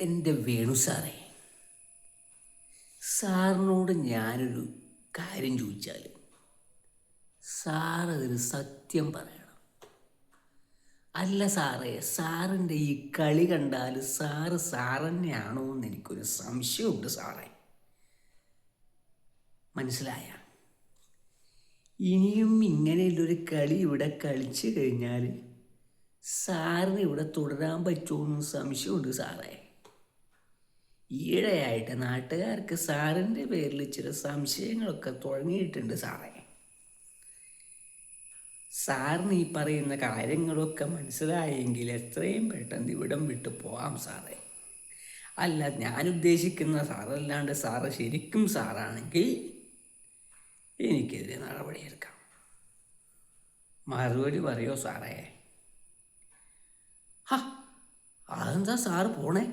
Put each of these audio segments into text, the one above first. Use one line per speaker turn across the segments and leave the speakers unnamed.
എൻ്റെ വേണു സാറേ, സാറിനോട് ഞാനൊരു കാര്യം ചോദിച്ചാൽ സാറതിന് സത്യം പറയണം. അല്ല സാറേ, സാറിൻ്റെ ഈ കളി കണ്ടാൽ സാറ് സാറന്നെയാണോ എന്ന് എനിക്കൊരു സംശയമുണ്ട് സാറേ. മനസ്സിലായ? ഇനിയും ഇങ്ങനെയുള്ളൊരു കളി ഇവിടെ കളിച്ചു കഴിഞ്ഞാൽ സാറിന് ഇവിടെ തുടരാൻ പറ്റുമെന്ന് സംശയമുണ്ട് സാറേ. ഈയിടെയായിട്ട് നാട്ടുകാർക്ക് സാറിൻ്റെ പേരിൽ ചില സംശയങ്ങളൊക്കെ തുടങ്ങിയിട്ടുണ്ട് സാറേ. സാറിന് ഈ പറയുന്ന കാര്യങ്ങളൊക്കെ മനസ്സിലായെങ്കിൽ എത്രയും പെട്ടെന്ന് ഇവിടം വിട്ട് പോകാം സാറേ. അല്ല, ഞാൻ ഉദ്ദേശിക്കുന്ന സാറല്ലാണ്ട് സാറ് ശരിക്കും സാറാണെങ്കിൽ എനിക്കെതിരെ നടപടിയെടുക്കാം. മറുപടി പറയോ സാറേ? ഹാ, അതെന്താ സാറ് പോണേ?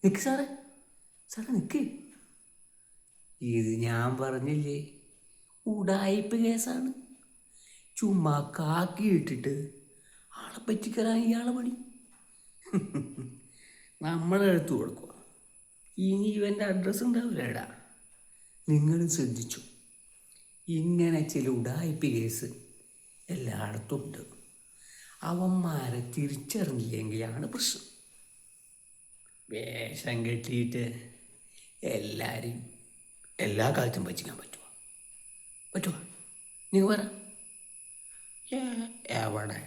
നിൽക്ക് സാറേ, സാറേ നിൽക്ക്. ഇത് ഞാൻ പറഞ്ഞില്ലേ, ഉടായിപ്പ് കേസാണ്. ചുമ്മാ കാക്കിയിട്ടിട്ട് ആളെ പറ്റിക്കറാൻ ഇയാളെ പണി. നമ്മളെ എടുത്തു കൊടുക്കുക. ഇനി ഇവൻ്റെ അഡ്രസ്സ് ഉണ്ടാവില്ലടാ. നിങ്ങളും ശ്രദ്ധിച്ചു, ഇങ്ങനെ ചില ഉടായിപ്പ് കേസ് എല്ലായിടത്തും ഉണ്ട്. അവന്മാരെ തിരിച്ചറിഞ്ഞില്ലെങ്കിലാണ് പ്രശ്നം. വേഷം കെട്ടിയിട്ട് എല്ലാവരെയും എല്ലാ കാലത്തും പറ്റിക്കാൻ പറ്റുമോ? നിങ്ങൾ പറ. എവിടെ